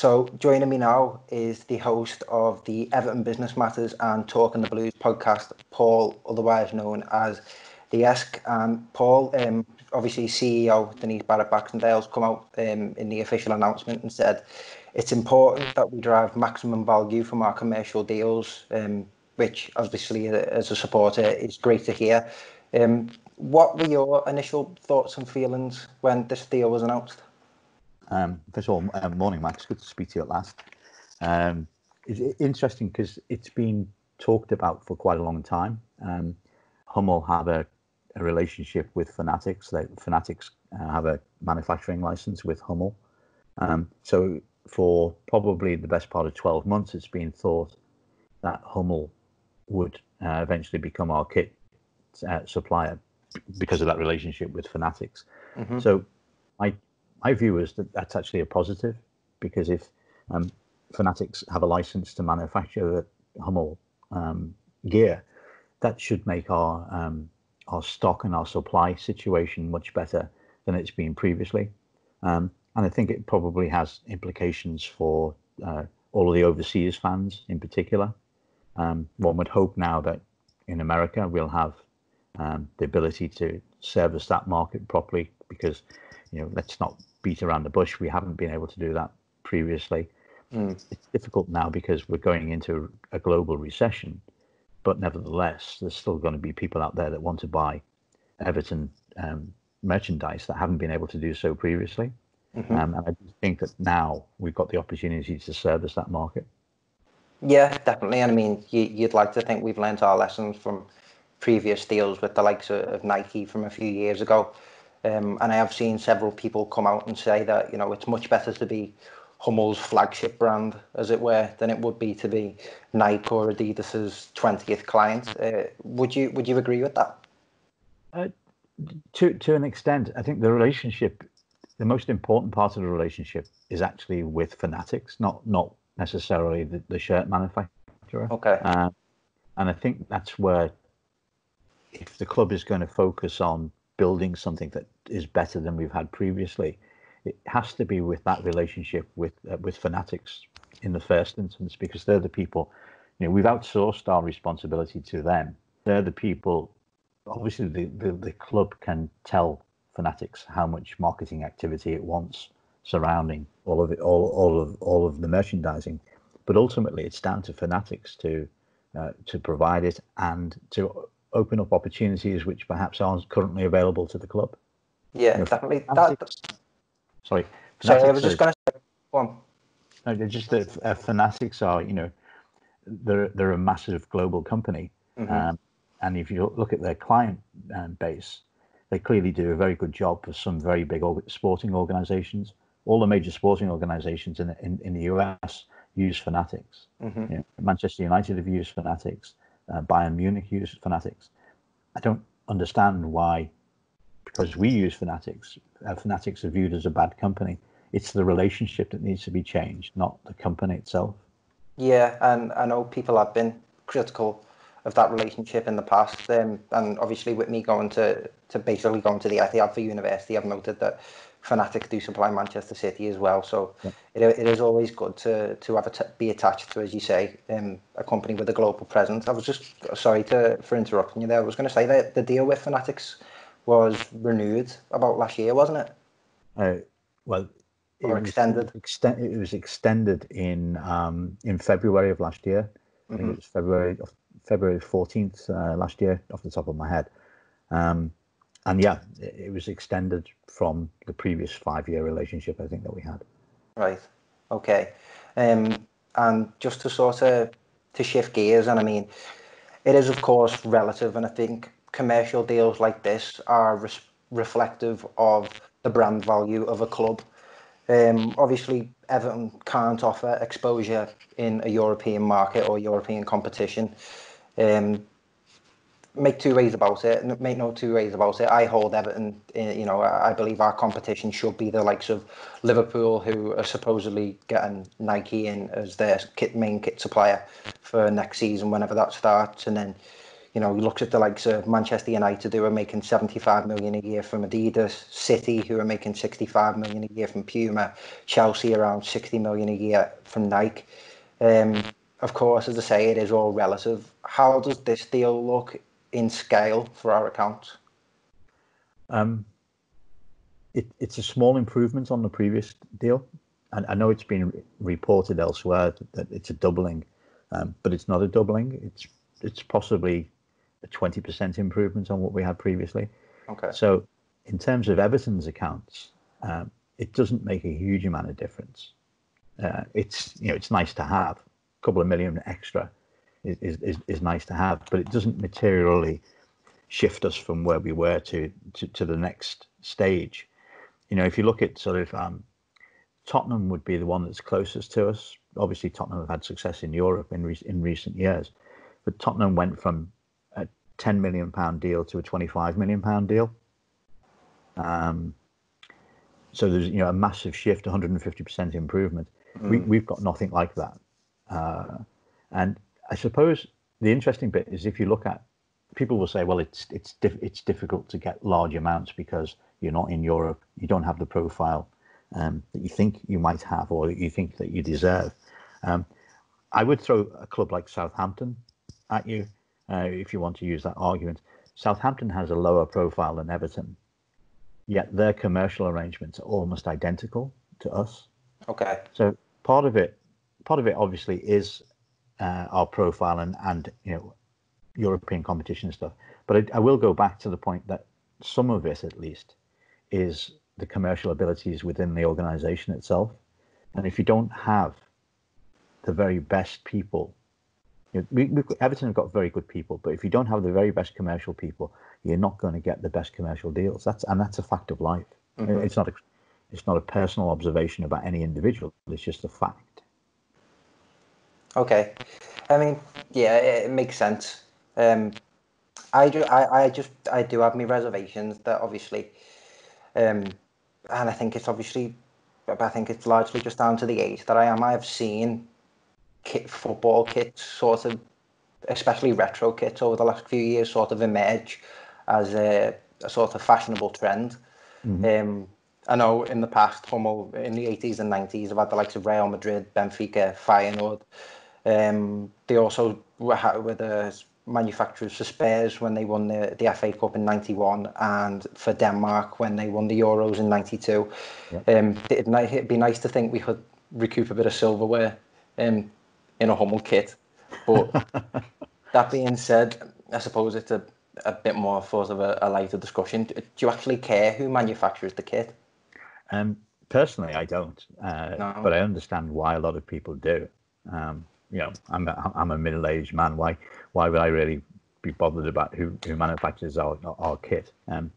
So joining me now is the host of the Everton Business Matters and Talking the Blues podcast, Paul, otherwise known as the Esk. Paul, obviously CEO Denise Barrett-Baxendale's come out in the official announcement and said it's important that we drive maximum value from our commercial deals, which obviously as a supporter is great to hear. What were your initial thoughts and feelings when this deal was announced? First of all, morning, Max. Good to speak to you at last. It's interesting because it's been talked about for quite a long time. Hummel have a relationship with Fanatics. Fanatics have a manufacturing license with Hummel. So for probably the best part of 12 months, it's been thought that Hummel would eventually become our kit supplier because of that relationship with Fanatics. Mm-hmm. So my view is that that's actually a positive, because if Fanatics have a license to manufacture Hummel gear, that should make our stock and our supply situation much better than it's been previously. And I think it probably has implications for all of the overseas fans in particular. One would hope now that in America we'll have the ability to service that market properly, because, let's not beat around the bush. We haven't been able to do that previously. It's difficult now because we're going into a global recession, but nevertheless, there's still going to be people out there that want to buy Everton merchandise that haven't been able to do so previously. Mm-hmm. And I think that now we've got the opportunity to service that market. Yeah, definitely. And I mean, you'd like to think we've learned our lessons from previous deals with the likes of Nike from a few years ago. And I have seen several people come out and say that, it's much better to be Hummel's flagship brand, as it were, than it would be to be Nike or Adidas's 20th client. Would you agree with that? To an extent. I think the relationship, the most important part of the relationship is actually with Fanatics, not necessarily the shirt manufacturer. Okay. And I think that's where, if the club is going to focus on building something that is better than we've had previously, it has to be with that relationship with Fanatics in the first instance, because they're the people, we've outsourced our responsibility to them. They're the people. Obviously the club can tell Fanatics how much marketing activity it wants surrounding all of it, all of the merchandising, but ultimately it's down to Fanatics to provide it and to open up opportunities which perhaps aren't currently available to the club. Yeah, definitely. Sorry, I was just going to say, go on. No, they're just that Fanatics are, they're a massive global company. Mm-hmm. And if you look at their client base, they clearly do a very good job for some very big sporting organizations. All the major sporting organizations in the US use Fanatics. Mm-hmm. Manchester United have used Fanatics. Bayern Munich use Fanatics. I don't understand why, because we use Fanatics, Fanatics are viewed as a bad company. It's the relationship that needs to be changed, not the company itself. Yeah, and I know people have been critical of that relationship in the past, and obviously with me going to basically going to the Etihad for university, I've noted that Fanatics do supply Manchester City as well. So yeah. It is always good to have be attached to, as you say, a company with a global presence. I was just sorry for interrupting you there. I was going to say that the deal with Fanatics was renewed about last year, wasn't it? Extended. It was extended in February of last year. I think it was February 14th last year, off the top of my head. And yeah, it was extended from the previous 5-year relationship, I think, that we had. Right. Okay. And just to sort of to shift gears, and I mean, it is of course relative, and I think commercial deals like this are reflective of the brand value of a club. Obviously, Everton can't offer exposure in a European market or European competition. Make no two ways about it. I hold Everton. I believe our competition should be the likes of Liverpool, who are supposedly getting Nike in as their main kit supplier for next season, whenever that starts. And then You know, he looks at the likes of Manchester United, who are making 75 million a year from Adidas, City, who are making 65 million a year from Puma, Chelsea around 60 million a year from Nike. Of course, as I say, it is all relative. How does this deal look in scale for our accounts? It's a small improvement on the previous deal. And I know it's been reported elsewhere that it's a doubling, but it's not a doubling. It's possibly a 20% improvement on what we had previously. Okay. So in terms of Everton's accounts, it doesn't make a huge amount of difference. It's nice to have. A couple of million extra is nice to have, but it doesn't materially shift us from where we were to the next stage. You know, if you look at sort of Tottenham would be the one that's closest to us. Obviously, Tottenham have had success in Europe in recent years, but Tottenham went from a £10 million deal to a £25 million deal. So there's a massive shift, 150% improvement. We've got nothing like that, and I suppose the interesting bit is if you look at, people will say, well, it's difficult to get large amounts because you're not in Europe, you don't have the profile that you think you might have or that you think that you deserve. I would throw a club like Southampton at you if you want to use that argument. Southampton has a lower profile than Everton, yet their commercial arrangements are almost identical to us. Okay. So part of it obviously is our profile and European competition and stuff. But I will go back to the point that some of it, at least, is the commercial abilities within the organization itself. And if you don't have the very best people, Everton have got very good people, but if you don't have the very best commercial people, you're not going to get the best commercial deals. That's a fact of life. Mm-hmm. It's not a personal observation about any individual. It's just a fact. Okay. I mean, yeah, it makes sense. I do have my reservations that obviously, and I think it's largely just down to the age that I am. I've seen football kits sort of, especially retro kits over the last few years, sort of emerge as a sort of fashionable trend. Mm-hmm. I know in the past, Hummel in the 80s and 90s have had the likes of Real Madrid, Benfica, Feyenoord. They also were the manufacturers for Spurs when they won the FA Cup in 91 and for Denmark when they won the Euros in 92. Yeah. It'd be nice to think we could recoup a bit of silverware in a Hummel kit. But that being said, I suppose it's a bit more sort of a lighter discussion. Do you actually care who manufactures the kit? Personally, I don't, No. But I understand why a lot of people do. I'm a middle-aged man. Why would I really be bothered about who manufactures our kit?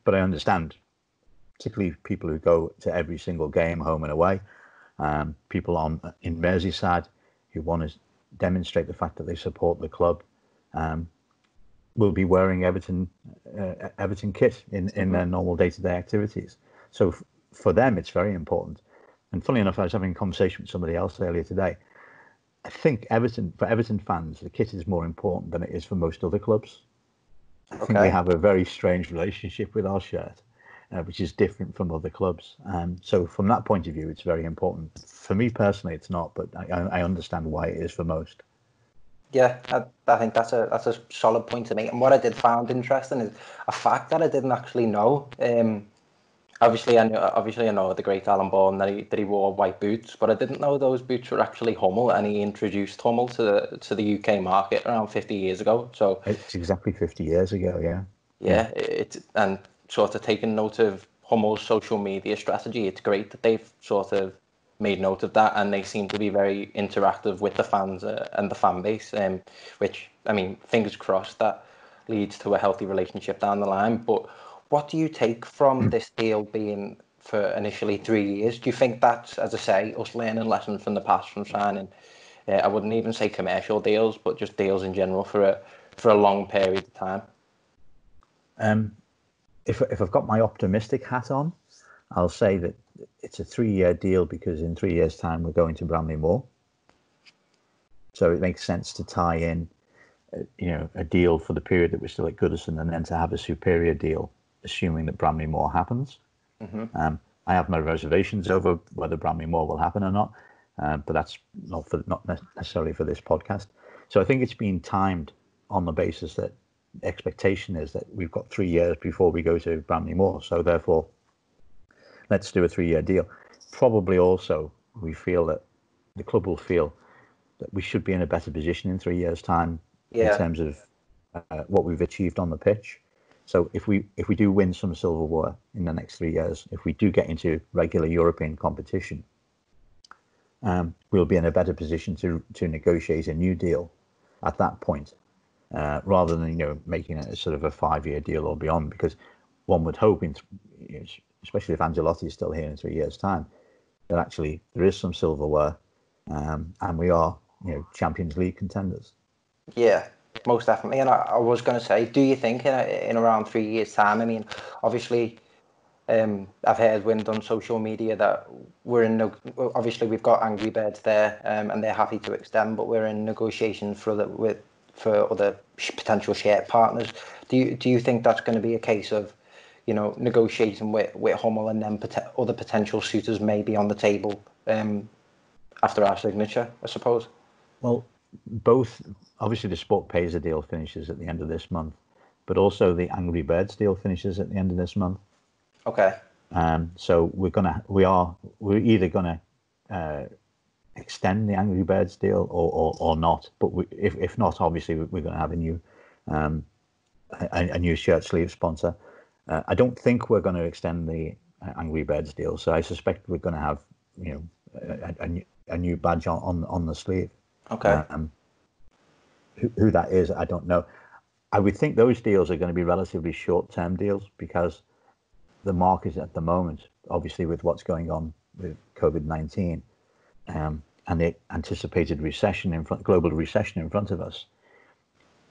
But I understand, particularly people who go to every single game, home and away. People in Merseyside who want to demonstrate the fact that they support the club will be wearing Everton kit in their normal day-to-day activities. So for them, it's very important. And funnily enough, I was having a conversation with somebody else earlier today. I think for Everton fans, the kit is more important than it is for most other clubs. I think we have a very strange relationship with our shirt, which is different from other clubs. So from that point of view, it's very important. For me personally, it's not, but I understand why it is for most. Yeah, I think that's a solid point to make. And what I did find interesting is a fact that I didn't actually know. Obviously, I know the great Alan Bourne that he wore white boots, but I didn't know those boots were actually Hummel, and he introduced Hummel to the UK market around 50 years ago. So it's exactly 50 years ago, yeah. Yeah, and sort of taking note of Hummel's social media strategy. It's great that they've sort of made note of that, and they seem to be very interactive with the fans and the fan base, which, I mean, fingers crossed that leads to a healthy relationship down the line. But what do you take from this deal being for initially 3 years? Do you think that's, as I say, us learning lessons from the past from signing, I wouldn't even say commercial deals, but just deals in general for a long period of time? If I've got my optimistic hat on, I'll say that it's a 3-year deal because in 3 years' time we're going to Bramley Moor. So it makes sense to tie in a deal for the period that we're still at Goodison, and then to have a superior deal, assuming that Bramley Moore happens. Mm-hmm. I have my reservations over whether Bramley Moore will happen or not, but that's not necessarily for this podcast. So I think it's been timed on the basis that the expectation is that we've got 3 years before we go to Bramley Moore. So therefore, let's do a 3-year deal. Probably also we feel that the club will feel that we should be in a better position in 3 years' time in terms of what we've achieved on the pitch. So if we do win some silverware in the next 3 years, if we do get into regular European competition, we'll be in a better position to negotiate a new deal at that point, rather than making it a sort of a 5-year deal or beyond. Because one would hope, especially if Ancelotti is still here in 3 years' time, that actually there is some silverware, and we are Champions League contenders. Yeah, most definitely. And I was going to say, do you think in around 3 years' time? I mean, obviously, I've heard wind on social media that obviously we've got Angry Birds there, and they're happy to extend, but we're in negotiations for other potential share partners. Do you think that's going to be a case of negotiating with Hummel, and then other potential suitors may be on the table after our signature, I suppose? Well, both. Obviously, the Sport Payser deal finishes at the end of this month, but also the Angry Birds deal finishes at the end of this month. Okay. So we're either gonna extend the Angry Birds deal or not. But if not, obviously we're going to have a new shirt sleeve sponsor. I don't think we're going to extend the Angry Birds deal, so I suspect we're going to have a new badge on the sleeve. Okay. Who that is, I don't know. I would think those deals are going to be relatively short-term deals, because the market at the moment, obviously with what's going on with COVID-19, and the anticipated global recession in front of us,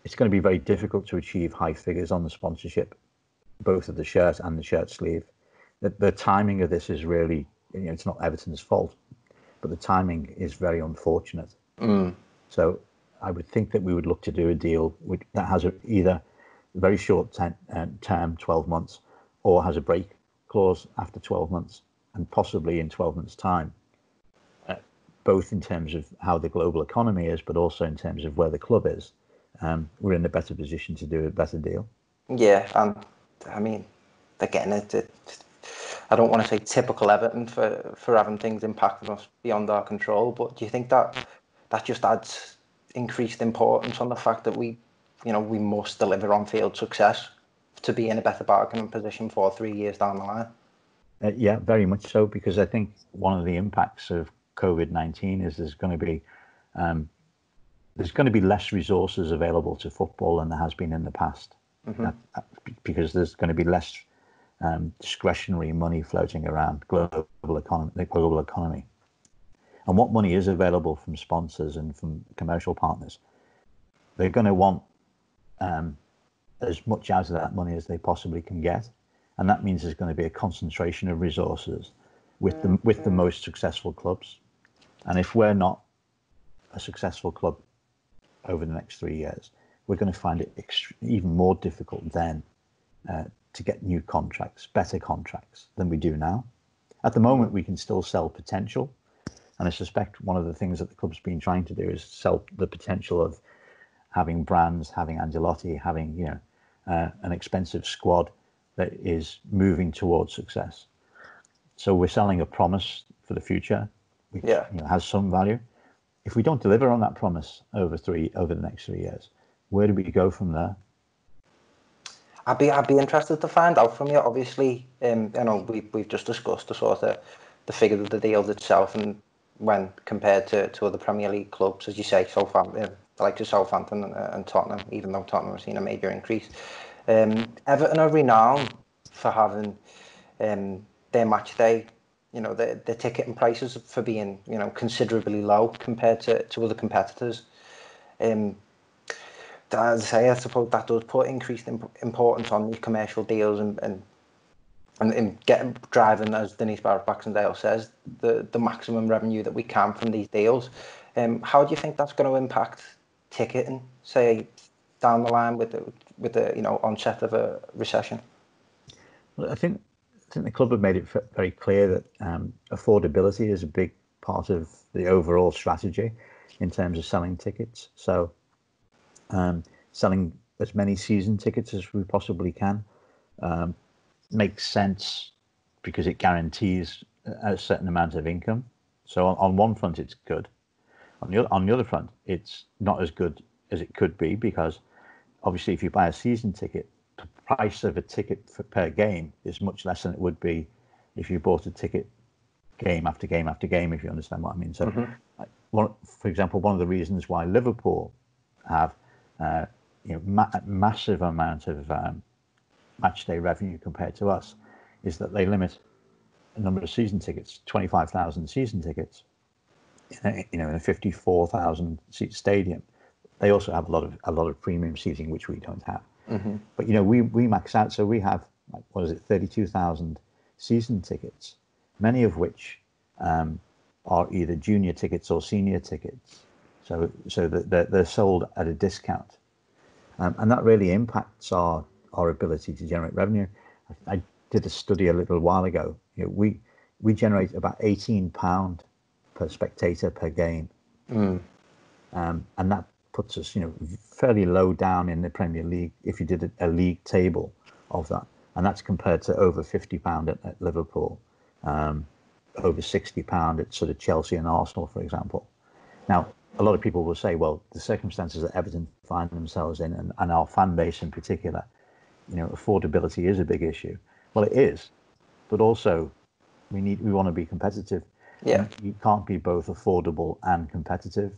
it's going to be very difficult to achieve high figures on the sponsorship, both of the shirt and the shirt sleeve. The timing of this is really, it's not Everton's fault, but the timing is very unfortunate. So I would think that we would look to do a deal that has either a very short term, 12 months, or has a break clause after 12 months, and possibly in 12 months' time, both in terms of how the global economy is, but also in terms of where the club is. We're in a better position to do a better deal. Yeah, and I mean, again, I don't want to say typical Everton for having things impacting us beyond our control, but do you think that just adds increased importance on the fact that we must deliver on-field success to be in a better bargaining position for 3 years down the line? Yeah, very much so, because I think one of the impacts of COVID-19 is there's going to be less resources available to football than there has been in the past, because there's going to be less discretionary money floating around the global economy. And what money is available from sponsors and from commercial partners, they're going to want as much out of that money as they possibly can get. And that means there's going to be a concentration of resources with the most successful clubs. And if we're not a successful club over the next 3 years, we're going to find it even more difficult then to get new contracts, better contracts than we do now. At the moment, we can still sell potential. And I suspect one of the things that the club's been trying to do is sell the potential of having brands, having Ancelotti, having an expensive squad that is moving towards success. So we're selling a promise for the future, which has some value. If we don't deliver on that promise over the next 3 years, where do we go from there? I'd be interested to find out from you. Obviously, we've just discussed the figure of the deal itself, and when compared to other Premier League clubs, as you say, like Southampton and Tottenham, even though Tottenham have seen a major increase. Everton are renowned for having their match day, the ticketing prices for being, considerably low compared to other competitors. As I say, I suppose that does put increased importance on these commercial deals and driving, as Denise Barrett-Baxendale says, the maximum revenue that we can from these deals. How do you think that's going to impact ticketing, say, down the line with the onset of a recession? Well, I think the club have made it very clear that affordability is a big part of the overall strategy in terms of selling tickets. So selling as many season tickets as we possibly can makes sense because it guarantees a certain amount of income. So on one front, it's good. On the other front, it's not as good as it could be because obviously if you buy a season ticket, the price of a ticket per game is much less than it would be if you bought a ticket game after game after game, if you understand what I mean. So, for example, one of the reasons why Liverpool have massive amount of match day revenue compared to us is that they limit the number of season tickets, 25,000 season tickets, in a 54,000 seat stadium. They also have a lot of premium seating, which we don't have. But we max out, so we have 32,000 season tickets, many of which are either junior tickets or senior tickets. So that they're sold at a discount, and that really impacts our ability to generate revenue. I did a study a little while ago. We generate about £18 per spectator per game, and that puts us fairly low down in the Premier League if you did a league table of that, and that's compared to over £50 at Liverpool, over £60 at sort of Chelsea and Arsenal, for example. Now, a lot of people will say, well, the circumstances that Everton find themselves in, and our fan base in particular, affordability is a big issue. Well, it is, but also we want to be competitive. Yeah, you can't be both affordable and competitive.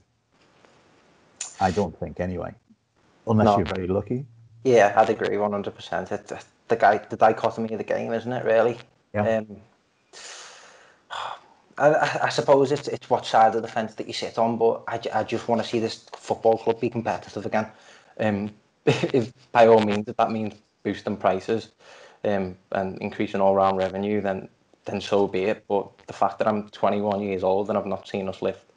I don't think, anyway, unless you're very lucky. Yeah, I'd agree 100%. It's the dichotomy of the game, isn't it? Really. Yeah. I suppose it's what side of the fence that you sit on, but I just want to see this football club be competitive again. If by all means, if that means boosting prices, and increasing all round revenue, then so be it. But the fact that I'm 21 years old and I've not seen us lift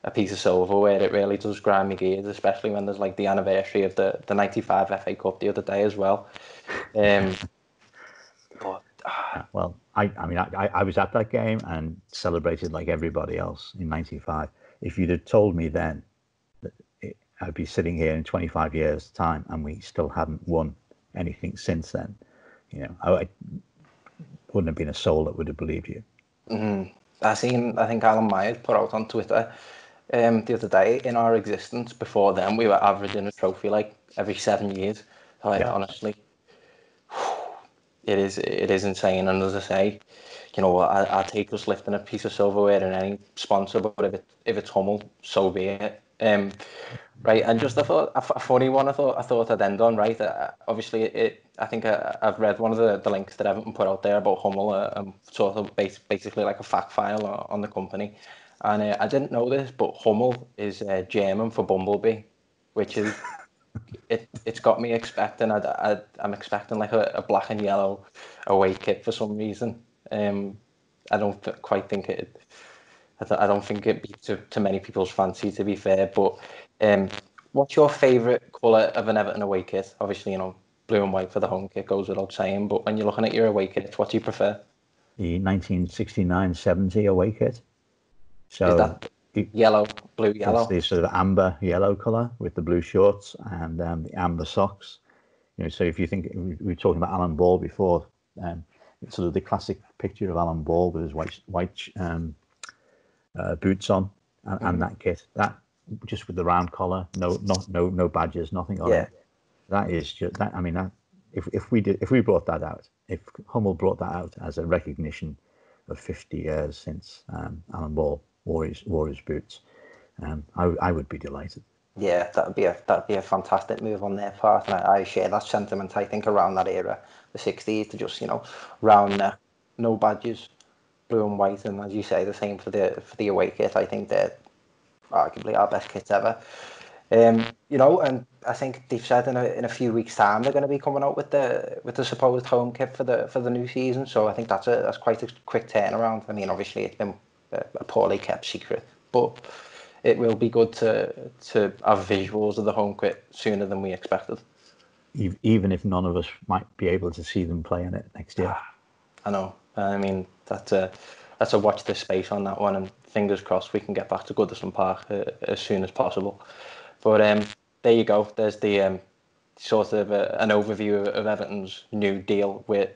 a piece of silverware, it really does grind my gears, especially when there's like the anniversary of the 95 FA Cup the other day as well. But well, I was at that game and celebrated like everybody else in '95. If you'd have told me then that I'd be sitting here in 25 years' time and we still hadn't won anything since then, I wouldn't have been a soul that would have believed you. I think Alan Myers put out on Twitter the other day, in our existence before then, we were averaging a trophy like every 7 years. Honestly, it is insane. And as I say, I'll take us lifting a piece of silverware in any sponsor, but if it's Hummel, so be it. Right, and just a funny one. I thought I'd end on, right. Obviously, I think I've read one of the links that Everton put out there about Hummel, sort of basically like a fact file on the company. And I didn't know this, but Hummel is German for bumblebee, which is it's got me expecting. I'm expecting like a black and yellow away kit for some reason. I don't quite think it. I don't think it'd be to many people's fancy, to be fair. But what's your favourite colour of an Everton away kit? Obviously, blue and white for the home kit goes without saying. But when you're looking at your away kit, what do you prefer? The 1969-70 away kit. So is that yellow, blue, yellow? It's the sort of amber yellow colour with the blue shorts and the amber socks. So if you think, we were talking about Alan Ball before, sort of the classic picture of Alan Ball with his white boots on and that kit, that just with the round collar, no badges, nothing on it. That is just that. I mean, that if we brought that out, if Hummel brought that out as a recognition of 50 years since Alan Ball wore his boots, I would be delighted. Yeah, that'd be a fantastic move on their part, and I share that sentiment. I think around that era, the '60s, to just round neck, no badges, blue and white, and as you say, the same for the away kit. I think they're arguably our best kits ever. And I think they've said in a few weeks' time they're going to be coming out with the supposed home kit for the new season. So I think that's quite a quick turnaround. I mean, obviously it's been a poorly kept secret, but it will be good to have visuals of the home kit sooner than we expected. Even if none of us might be able to see them playing it next year. I know. I mean, that's a watch this space on that one, and fingers crossed we can get back to Goodison Park as soon as possible. But there you go. There's the sort of an overview of Everton's new deal with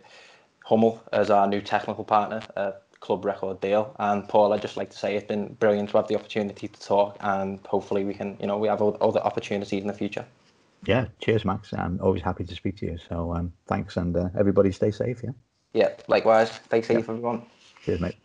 Hummel as our new technical partner, a club record deal. And Paul, I'd just like to say it's been brilliant to have the opportunity to talk, and hopefully we can, we have other opportunities in the future. Yeah, cheers, Max. I'm always happy to speak to you. So thanks, and everybody stay safe. Yeah. Yeah, likewise. Stay safe, everyone. Cheers, mate.